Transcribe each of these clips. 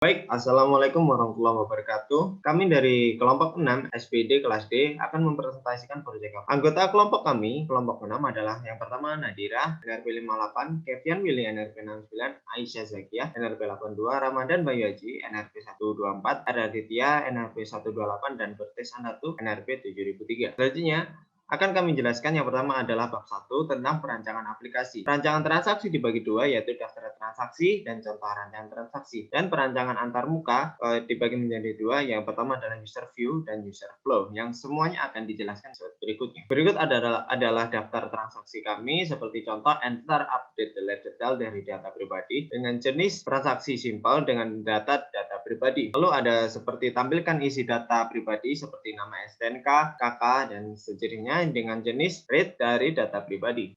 Baik, Assalamualaikum warahmatullahi wabarakatuh. Kami dari kelompok 6 SPD kelas D akan mempresentasikan proyek kami. Anggota kelompok kami, kelompok 6 adalah yang pertama Nadira, NRP 58, Kevian Willy, NRP 69, Aisyah Zakiah, NRP 82, Ramadan Bayu Haji, NRP 124, Raditya, NRP 128, dan Bertes Anatu, NRP 7003. Selanjutnya, akan kami jelaskan yang pertama adalah bab 1 tentang perancangan aplikasi. Perancangan transaksi dibagi dua, yaitu daftar transaksi dan contoh rancangan transaksi. Dan perancangan antarmuka dibagi menjadi dua, yang pertama adalah user view dan user flow, yang semuanya akan dijelaskan seperti berikutnya. Berikut adalah daftar transaksi kami, seperti contoh enter, update, delete detail dari data pribadi dengan jenis transaksi simpel dengan data pribadi. Lalu ada seperti tampilkan isi data pribadi seperti nama STNK, KK, dan sejenisnya dengan jenis read dari data pribadi.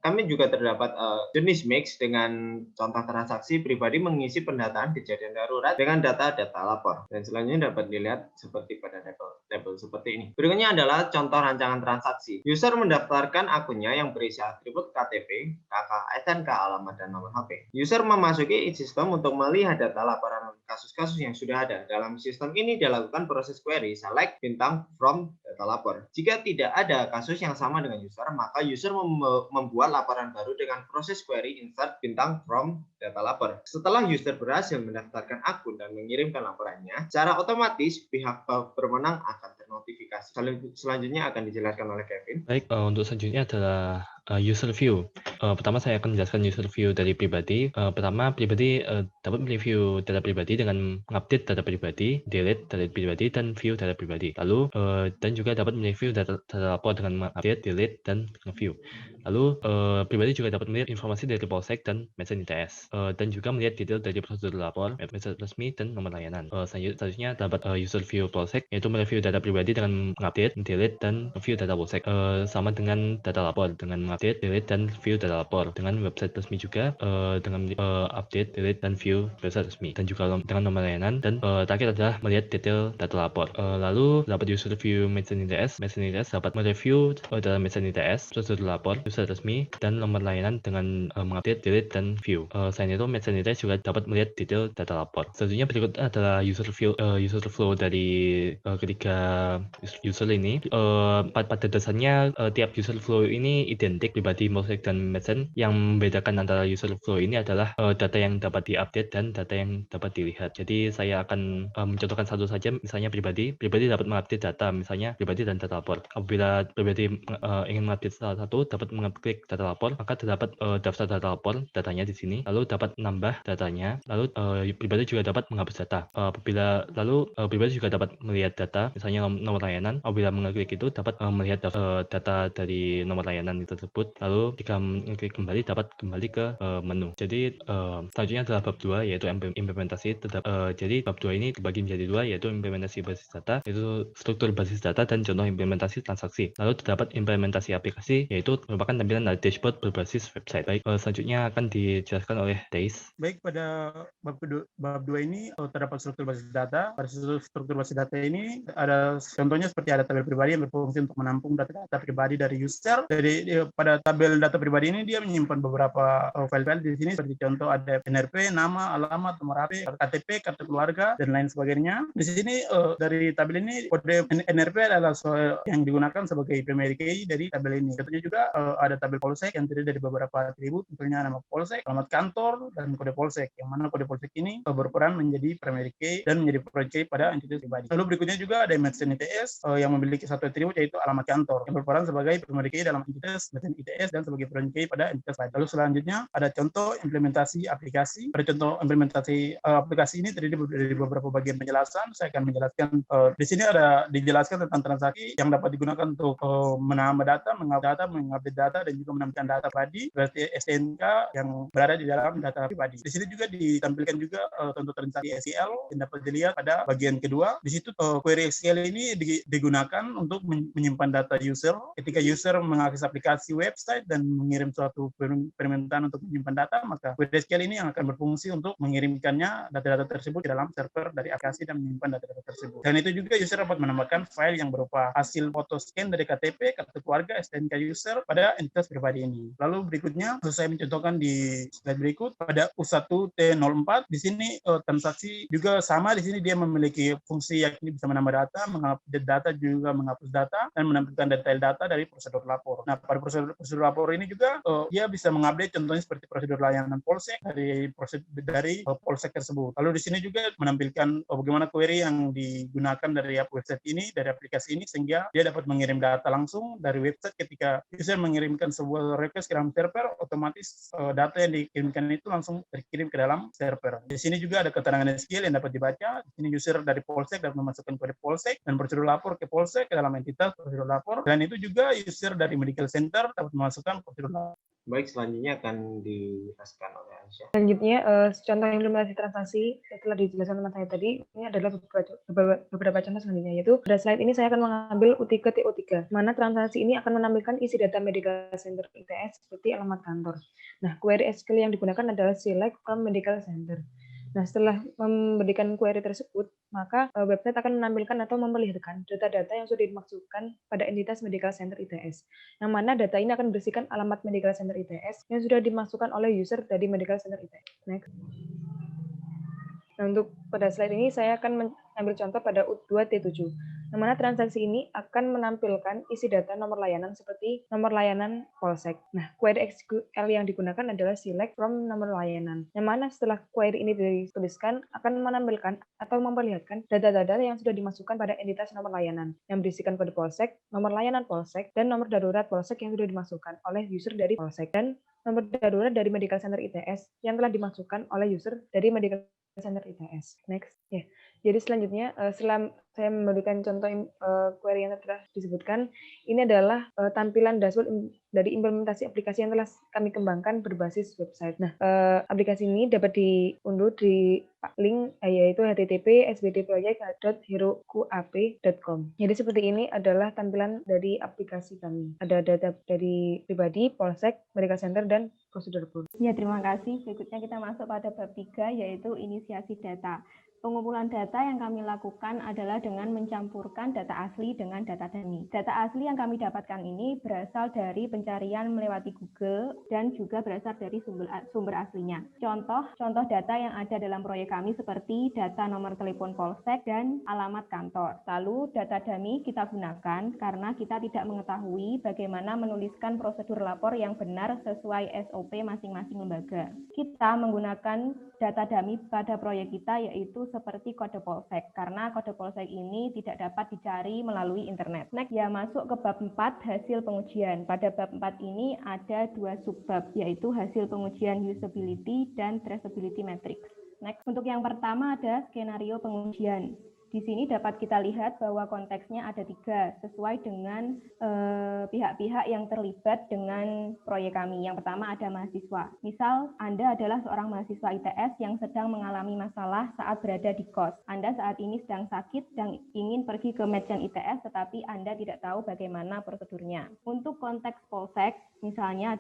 Kami juga terdapat jenis mix dengan contoh transaksi pribadi mengisi pendataan kejadian darurat dengan data lapor. Dan selanjutnya dapat dilihat seperti pada tabel seperti ini. Berikutnya adalah contoh rancangan transaksi. User mendaftarkan akunnya yang berisi atribut KTP, KK, STNK, alamat, dan nomor HP. User memasuki sistem untuk melihat data laporan kasus-kasus yang sudah ada. Dalam sistem ini dilakukan proses query, select, bintang, from, data lapor. Jika tidak ada kasus yang sama dengan user, maka user membuat laporan baru dengan proses query, insert, bintang, from, data lapor. Setelah user berhasil mendaftarkan akun dan mengirimkan laporannya, secara otomatis pihak berwenang akan ternotifikasi. Selanjutnya akan dijelaskan oleh Kevin. Baik, untuk selanjutnya adalah user view. Pertama saya akan menjelaskan user view dari pribadi. Pertama, pribadi dapat mereview data pribadi dengan mengupdate data pribadi, delete data pribadi, dan view data pribadi. Lalu, dan juga dapat mereview data lapor dengan mengupdate, delete, dan review. Lalu, pribadi juga dapat melihat informasi dari Polsek dan Medsen ITS, dan juga melihat detail dari prosedur lapor, website resmi, dan nomor layanan. Selanjutnya dapat user view Polsek, yaitu mereview data pribadi dengan mengupdate, delete, dan review data Polsek. Sama dengan data lapor, dengan mengupdate, delete, dan view data lapor. Dengan website resmi juga, dengan update, delete, dan view website resmi. Dan juga dengan nomor layanan. Dan terakhir adalah melihat detail data lapor. Lalu dapat user view Medsen ITS. Medsen ITS dapat mereview data Medsen ITS, prosedur lapor, website resmi, dan nomor layanan dengan mengupdate, delete, dan view. Selain itu, Medsen ITS juga dapat melihat detail data lapor. Selanjutnya berikut adalah user flow dari ketiga user ini. Pada dasarnya tiap user flow ini identik, pribadi, Polsek, dan Medsen. Yang membedakan antara user flow ini adalah data yang dapat diupdate dan data yang dapat dilihat. Jadi saya akan mencontohkan satu saja, misalnya pribadi dapat mengupdate data, misalnya pribadi dan data lapor. Apabila pribadi ingin mengupdate salah satu, dapat mengklik data lapor, maka terdapat daftar data lapor, datanya di sini, lalu dapat menambah datanya, lalu pribadi juga dapat menghapus data. Pribadi juga dapat melihat data, misalnya nomor layanan. Apabila mengklik itu dapat melihat data dari nomor layanan tersebut, lalu jika mengklik kembali dapat kembali ke menu. Jadi selanjutnya adalah bab 2, yaitu implementasi. Jadi bab 2 ini dibagi menjadi dua, yaitu implementasi basis data, yaitu struktur basis data, dan contoh implementasi transaksi. Lalu terdapat implementasi aplikasi, yaitu merupakan tampilan dari dashboard berbasis website. Baik, selanjutnya akan dijelaskan oleh Teis. Baik, pada bab 2 ini terdapat struktur basis data. Pada struktur basis data ini ada contohnya seperti ada tabel pribadi yang berfungsi untuk menampung data-data pribadi dari user. Pada tabel data pribadi ini dia menyimpan beberapa file-file di sini, seperti contoh ada NRP, nama, alamat, nomor HP, KTP, kartu keluarga, dan lain sebagainya. Di sini dari tabel ini kode NRP adalah yang digunakan sebagai primary key dari tabel ini. Contohnya juga ada tabel Polsek yang terdiri dari beberapa atribut, tentunya nama Polsek, alamat kantor, dan kode Polsek, yang mana kode Polsek ini berperan menjadi primary key dan menjadi primary key pada entitas pribadi. Lalu berikutnya juga ada Medsen ITS yang memiliki satu atribut, yaitu alamat kantor, yang berperan sebagai primary key dalam entitas Medsen ITS dan sebagai primary key pada entitas lain. Lalu selanjutnya ada contoh implementasi aplikasi. Pada contoh implementasi aplikasi ini terdiri dari beberapa bagian penjelasan. Saya akan menjelaskan di sini ada dijelaskan tentang transaksi yang dapat digunakan untuk menambah data, mengupdate data, dan juga menampilkan data pribadi berarti STNK yang berada di dalam data pribadi. Di sini juga ditampilkan juga contoh transaksi SQL yang dapat dilihat pada bagian kedua. Di situ query SQL ini digunakan untuk menyimpan data user. Ketika user mengakses aplikasi website dan mengirim suatu permintaan untuk menyimpan data, maka query SQL ini yang akan berfungsi untuk mengirimkannya data-data tersebut ke dalam server dari aplikasi dan menyimpan data-data tersebut. Dan itu juga user dapat menambahkan file yang berupa hasil foto scan dari KTP, kartu keluarga, STNK user pada entitas pribadi ini. Lalu berikutnya saya mencontohkan di slide berikut pada U1T04. Di sini transaksi juga sama. Di sini dia memiliki fungsi yakni bisa menambah data, mengupdate data, juga menghapus data, dan menampilkan detail data dari prosedur lapor. Nah, pada prosedur lapor ini juga dia bisa mengupdate contohnya seperti prosedur layanan polsek dari polsek tersebut. Lalu di sini juga menampilkan bagaimana query yang digunakan dari website ini, dari aplikasi ini, sehingga dia dapat mengirim data langsung dari website. Ketika user mengirimkan sebuah request ke dalam server, otomatis data yang dikirimkan itu langsung terkirim ke dalam server. Di sini juga ada keterangan SQL yang dapat dibaca. Di sini user dari polsek dapat memasukkan kode polsek dan prosedur lapor ke polsek ke dalam entitas prosedur lapor. Dan itu juga user dari medical center dapat memasukkan prosedur lapor. Baik, selanjutnya akan dijelaskan oleh Aisyah. Selanjutnya, contoh implementasi transaksi yang telah dijelaskan teman saya tadi, ini adalah beberapa contoh selanjutnya, yaitu pada slide ini saya akan mengambil U3 TO3, mana transaksi ini akan menampilkan isi data medical center ITS seperti alamat kantor. Nah, query SQL yang digunakan adalah select from medical center. Nah, setelah memberikan query tersebut, maka website akan menampilkan atau memperlihatkan data-data yang sudah dimasukkan pada entitas medical center ITS, yang mana data ini akan berisikan alamat medical center ITS yang sudah dimasukkan oleh user dari medical center ITS. Next. Nah, untuk pada slide ini saya akan mengambil contoh pada U2T7, yang mana transaksi ini akan menampilkan isi data nomor layanan seperti nomor layanan polsek. Nah, query SQL yang digunakan adalah select from nomor layanan, yang mana setelah query ini dituliskan akan menampilkan atau memperlihatkan data-data yang sudah dimasukkan pada entitas nomor layanan, yang berisikan kode polsek, nomor layanan polsek, dan nomor darurat polsek yang sudah dimasukkan oleh user dari polsek, dan nomor darurat dari medical center ITS yang telah dimasukkan oleh user dari medical center ITS. Next. Ya. Jadi selanjutnya, setelah saya memberikan contoh query yang telah disebutkan, ini adalah tampilan dashboard dari implementasi aplikasi yang telah kami kembangkan berbasis website. Nah, aplikasi ini dapat diunduh di link yaitu http://sbdproject.heroqap.com. Jadi seperti ini adalah tampilan dari aplikasi kami. Ada data dari pribadi, polsek, medical center, dan prosedur pun. Ya, terima kasih. Berikutnya kita masuk pada bab 3, yaitu inisiasi data. Pengumpulan data yang kami lakukan adalah dengan mencampurkan data asli dengan data dummy. Data asli yang kami dapatkan ini berasal dari pencarian melewati Google dan juga berasal dari sumber aslinya. Contoh data yang ada dalam proyek kami seperti data nomor telepon polsek dan alamat kantor. Lalu data dummy kita gunakan karena kita tidak mengetahui bagaimana menuliskan prosedur lapor yang benar sesuai SOP masing-masing lembaga. Kita menggunakan data dummy pada proyek kita yaitu seperti kode polsek, karena kode polsek ini tidak dapat dicari melalui internet. Next, ya masuk ke bab 4, hasil pengujian. Pada bab 4 ini ada 2 subbab, yaitu hasil pengujian usability dan traceability matrix. Next, untuk yang pertama ada skenario pengujian. Di sini dapat kita lihat bahwa konteksnya ada 3, sesuai dengan pihak-pihak yang terlibat dengan proyek kami. Yang pertama ada mahasiswa. Misal, Anda adalah seorang mahasiswa ITS yang sedang mengalami masalah saat berada di kos. Anda saat ini sedang sakit dan ingin pergi ke Medjan ITS, tetapi Anda tidak tahu bagaimana prosedurnya. Untuk konteks polsek, misalnya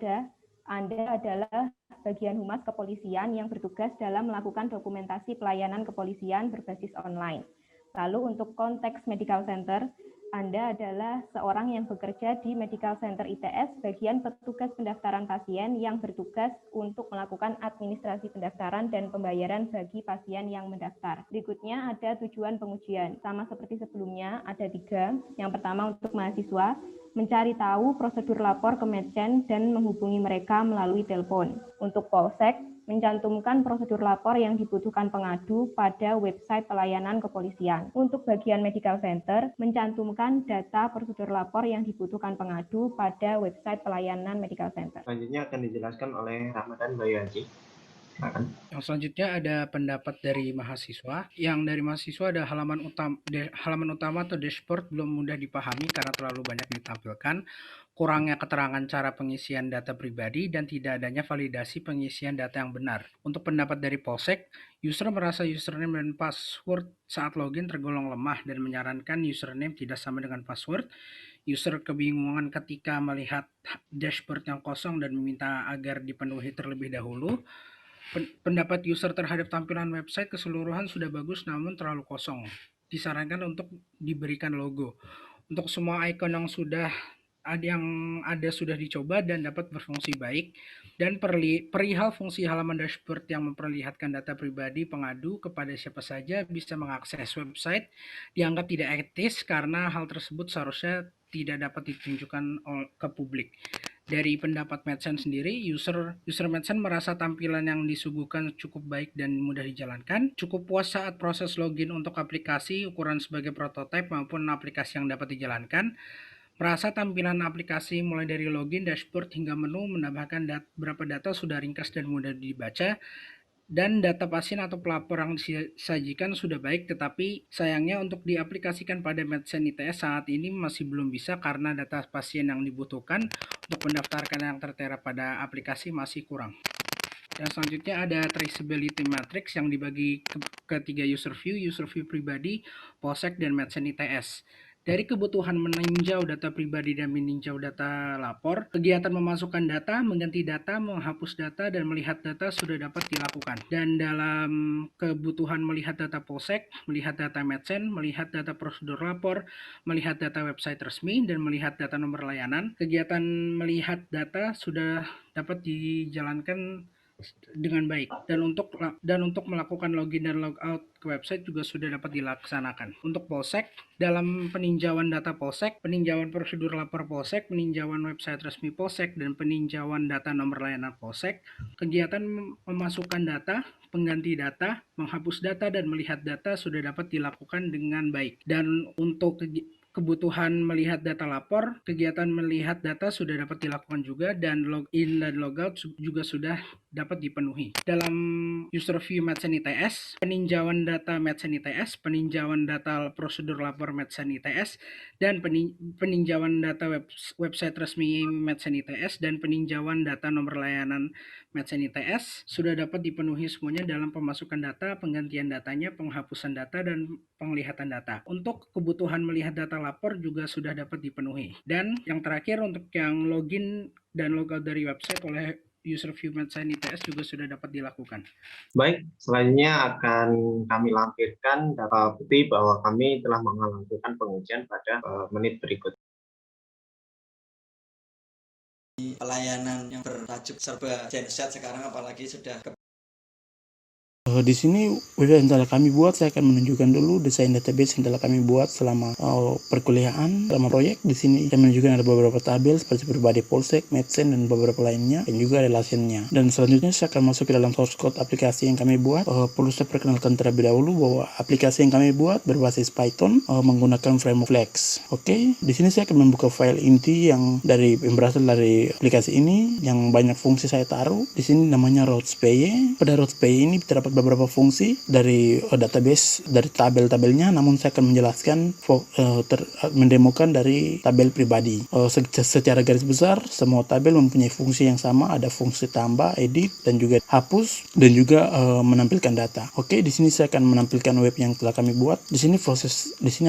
Anda adalah bagian humas kepolisian yang bertugas dalam melakukan dokumentasi pelayanan kepolisian berbasis online. Lalu untuk konteks medical center, Anda adalah seorang yang bekerja di medical center ITS, bagian petugas pendaftaran pasien yang bertugas untuk melakukan administrasi pendaftaran dan pembayaran bagi pasien yang mendaftar. Berikutnya ada tujuan pengujian. Sama seperti sebelumnya, ada 3. Yang pertama untuk mahasiswa, mencari tahu prosedur lapor ke Medjan dan menghubungi mereka melalui telepon. Untuk polsek, mencantumkan prosedur lapor yang dibutuhkan pengadu pada website pelayanan kepolisian. Untuk bagian medical center, mencantumkan data prosedur lapor yang dibutuhkan pengadu pada website pelayanan medical center. Selanjutnya akan dijelaskan oleh Ramadan Bayu Haji. Yang selanjutnya ada pendapat dari mahasiswa. Yang dari mahasiswa ada halaman utama atau dashboard belum mudah dipahami karena terlalu banyak ditampilkan, kurangnya keterangan cara pengisian data pribadi, dan tidak adanya validasi pengisian data yang benar. Untuk pendapat dari Polsek, user merasa username dan password saat login tergolong lemah dan menyarankan username tidak sama dengan password. user kebingungan ketika melihat dashboard yang kosong dan meminta agar dipenuhi terlebih dahulu. Pendapat user terhadap tampilan website keseluruhan sudah bagus namun terlalu kosong. Disarankan untuk diberikan logo. Untuk semua icon yang sudah sudah dicoba dan dapat berfungsi baik, dan perihal fungsi halaman dashboard yang memperlihatkan data pribadi pengadu kepada siapa saja bisa mengakses website dianggap tidak etis karena hal tersebut seharusnya tidak dapat ditunjukkan ke publik. Dari pendapat Madsen sendiri, user Madsen merasa tampilan yang disuguhkan cukup baik dan mudah dijalankan, cukup puas saat proses login untuk aplikasi ukuran sebagai prototipe maupun aplikasi yang dapat dijalankan. Merasa tampilan aplikasi mulai dari login, dashboard, hingga menu menambahkan beberapa data sudah ringkas dan mudah dibaca, dan data pasien atau pelapor yang disajikan sudah baik, tetapi sayangnya untuk diaplikasikan pada Madsen ITS saat ini masih belum bisa karena data pasien yang dibutuhkan untuk mendaftarkan yang tertera pada aplikasi masih kurang. Dan selanjutnya ada traceability matrix yang dibagi ke 3 user view pribadi, POSEC, dan Madsen ITS. Dari kebutuhan meninjau data pribadi dan meninjau data lapor, kegiatan memasukkan data, mengganti data, menghapus data, dan melihat data sudah dapat dilakukan. Dan dalam kebutuhan melihat data POSEC, melihat data Madsen, melihat data prosedur lapor, melihat data website resmi, dan melihat data nomor layanan, kegiatan melihat data sudah dapat dijalankan dengan baik, dan untuk melakukan login dan logout ke website juga sudah dapat dilaksanakan. Untuk POSEC, dalam peninjauan data POSEC, peninjauan prosedur lapor POSEC, peninjauan website resmi POSEC, dan peninjauan data nomor layanan POSEC, kegiatan memasukkan data, pengganti data, menghapus data, dan melihat data sudah dapat dilakukan dengan baik. Dan untuk kebutuhan melihat data lapor, kegiatan melihat data sudah dapat dilakukan juga, dan login dan logout juga sudah dapat dipenuhi. Dalam user view Madsen ITS, peninjauan data Madsen ITS, peninjauan data prosedur lapor Madsen ITS, dan peninjauan data website resmi Madsen ITS, dan peninjauan data nomor layanan Madsen ITS sudah dapat dipenuhi semuanya dalam pemasukan data, penggantian datanya, penghapusan data, dan penglihatan data. Untuk kebutuhan melihat data lapor juga sudah dapat dipenuhi. Dan yang terakhir, untuk yang login dan logout dari website oleh user view Madsen ITS juga sudah dapat dilakukan. Baik, selanjutnya akan kami lampirkan data bukti bahwa kami telah melakukan pengujian pada menit berikut. Pelayanan yang bertajuk serba genset sekarang, apalagi sudah Di sini website yang telah kami buat, saya akan menunjukkan dulu desain database yang telah kami buat selama perkuliahan, selama proyek. Di sini saya menunjukkan ada beberapa tabel seperti pribadi POSEC, Madsen, dan beberapa lainnya, dan juga relationnya. Dan selanjutnya saya akan masuk ke dalam source code aplikasi yang kami buat. Perlu saya perkenalkan terlebih dahulu bahwa aplikasi yang kami buat berbasis Python menggunakan framework Flex. Oke, di sini saya akan membuka file inti yang berasal dari aplikasi ini, yang banyak fungsi saya taruh. Di sini namanya routes.py. Pada routes.py ini terdapat beberapa fungsi dari database, dari tabel-tabelnya, namun saya akan menjelaskan mendemokan dari tabel pribadi. Secara garis besar, semua tabel mempunyai fungsi yang sama, ada fungsi tambah, edit, dan juga hapus, dan juga menampilkan data. Oke, di sini saya akan menampilkan web yang telah kami buat. Di sini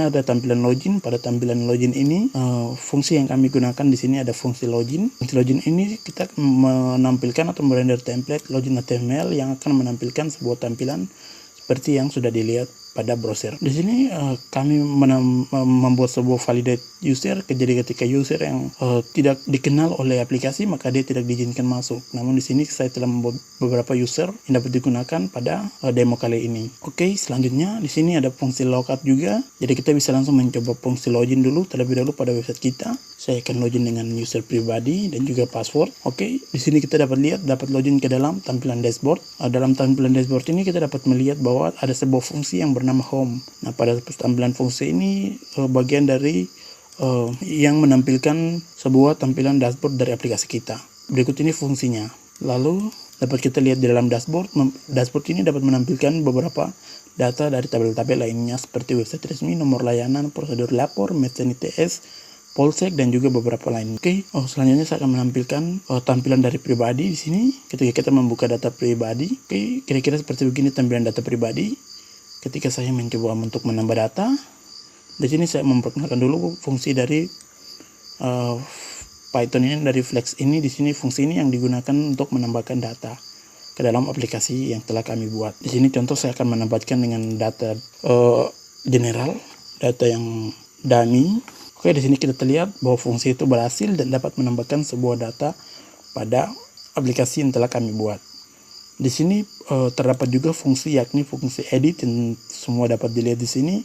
ada tampilan login. Pada tampilan login ini, fungsi yang kami gunakan di sini ada fungsi login. Fungsi login ini kita menampilkan atau merender template login HTML yang akan menampilkan sebuah tampilan seperti yang sudah dilihat pada browser. Di sini kami membuat sebuah validate user. Jadi ketika user yang tidak dikenal oleh aplikasi, maka dia tidak diizinkan masuk. Namun di sini saya telah membuat beberapa user yang dapat digunakan pada demo kali ini. Oke, selanjutnya di sini ada fungsi logout juga. Jadi kita bisa langsung mencoba fungsi login dulu terlebih dahulu pada website kita. Saya akan login dengan user pribadi dan juga password. Oke, di sini kita dapat login ke dalam tampilan dashboard. Dalam tampilan dashboard ini kita dapat melihat bahwa ada sebuah fungsi yang bernama home. Nah, pada tampilan fungsi ini bagian dari yang menampilkan sebuah tampilan dashboard dari aplikasi kita. Berikut ini fungsinya. Lalu dapat kita lihat di dalam dashboard. Dashboard ini dapat menampilkan beberapa data dari tabel-tabel lainnya seperti website resmi, nomor layanan, prosedur lapor, Madsen ITS, POSEC, dan juga beberapa lain. Oke, selanjutnya saya akan menampilkan tampilan dari pribadi di sini. Ketika kita membuka data pribadi, oke, kira-kira seperti begini tampilan data pribadi. Ketika saya mencoba untuk menambah data, di sini saya memperkenalkan dulu fungsi dari eh, Python ini dari Flex ini, di sini fungsi ini yang digunakan untuk menambahkan data ke dalam aplikasi yang telah kami buat. Di sini contoh saya akan menambahkan dengan data general, data yang dummy. Oke, di sini kita terlihat bahwa fungsi itu berhasil dan dapat menambahkan sebuah data pada aplikasi yang telah kami buat. Di sini terdapat juga fungsi, yakni fungsi edit, yang semua dapat dilihat di sini.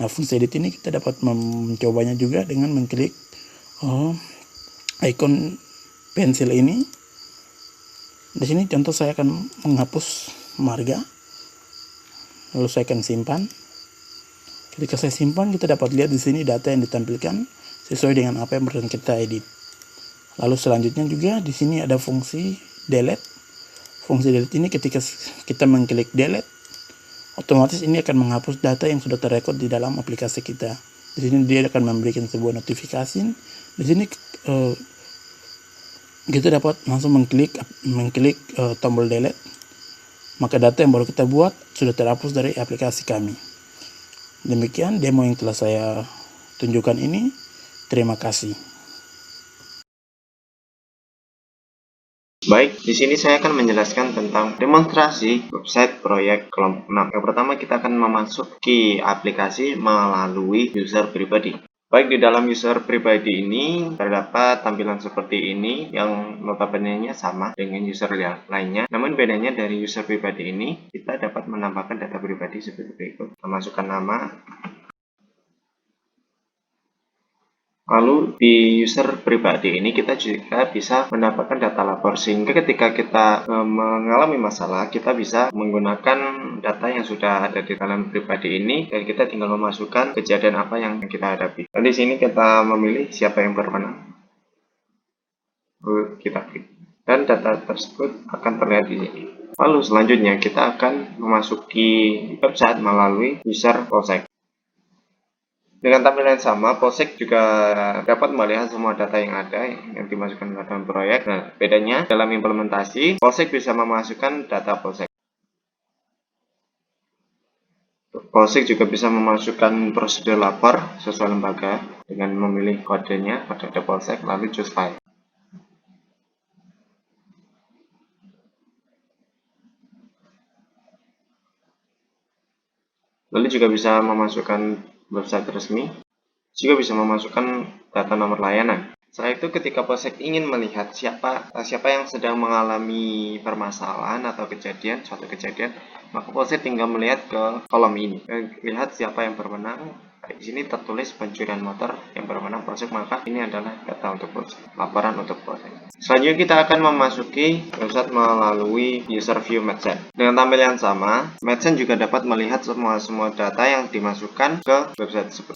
Nah, fungsi edit ini kita dapat mencobanya juga dengan mengklik icon pensil ini. Di sini contoh saya akan menghapus marga, lalu saya akan simpan. Ketika saya simpan, kita dapat lihat di sini data yang ditampilkan sesuai dengan apa yang pernah kita edit. Lalu selanjutnya juga di sini ada fungsi delete. Fungsi delete ini ketika kita mengklik delete, otomatis ini akan menghapus data yang sudah terrekod di dalam aplikasi kita. Di sini dia akan memberikan sebuah notifikasi. Di sini kita dapat langsung mengklik tombol delete. Maka data yang baru kita buat sudah terhapus dari aplikasi kami. Demikian demo yang telah saya tunjukkan ini. Terima kasih. Baik, di sini saya akan menjelaskan tentang demonstrasi website proyek kelompok 6. Yang pertama, kita akan memasuki aplikasi melalui user pribadi. Baik, di dalam user pribadi ini terdapat tampilan seperti ini yang notabene-nya sama dengan user lainnya. Namun bedanya dari user pribadi ini, kita dapat menambahkan data pribadi seperti berikut. Memasukkan nama. Lalu di user pribadi ini kita juga bisa mendapatkan data lapor, sehingga ketika kita mengalami masalah, kita bisa menggunakan data yang sudah ada di dalam pribadi ini dan kita tinggal memasukkan kejadian apa yang kita hadapi. Dan di sini kita memilih siapa yang berwenang. Lalu kita klik dan data tersebut akan terlihat di sini. Lalu selanjutnya kita akan memasuki website melalui user Polsek. Dengan tampilan yang sama, Polsek juga dapat melihat semua data yang ada yang dimasukkan ke dalam proyek. Nah, bedanya dalam implementasi, Polsek bisa memasukkan data Polsek. Polsek juga bisa memasukkan prosedur lapor sesuai lembaga dengan memilih kodenya, kode Polsek, lalu choose file. Lalu juga bisa memasukkan website resmi, juga bisa memasukkan data nomor layanan. Setelah itu ketika Polsek ingin melihat siapa yang sedang mengalami permasalahan atau suatu kejadian, maka Polsek tinggal melihat ke kolom ini. Lihat siapa yang berwenang. Di sini tertulis pencurian motor yang berwenang Polsek, maka ini adalah data untuk Polsek, laporan untuk Polsek. Selanjutnya kita akan memasuki website melalui user view Medsen. Dengan tampilan yang sama, Medsen juga dapat melihat semua data yang dimasukkan ke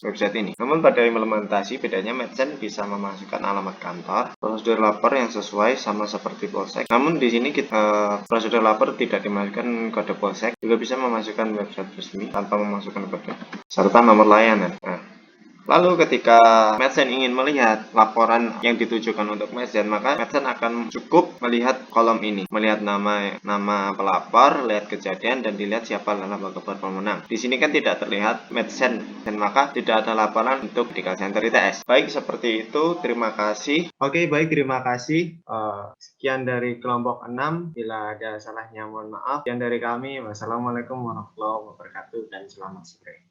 website ini. Namun pada implementasi, bedanya Medsen bisa memasukkan alamat kantor, prosedur lapor yang sesuai sama seperti Polsek. Namun di sini prosedur lapor tidak dimasukkan kode Polsek, juga bisa memasukkan website resmi tanpa memasukkan kode serta nomor layanan. Nah, lalu ketika Medsen ingin melihat laporan yang ditujukan untuk Medsen, maka Medsen akan cukup melihat kolom ini, melihat nama pelapor, lihat kejadian, dan dilihat siapa lembaga berwenang. Di sini kan tidak terlihat Medsen, dan maka tidak ada laporan untuk Medical Center ITS. Baik, seperti itu. Terima kasih. Oke, baik, terima kasih. Sekian dari kelompok 6. Bila ada salahnya, mohon maaf. Sekian dari kami. Wassalamualaikum warahmatullahi wabarakatuh dan selamat sore.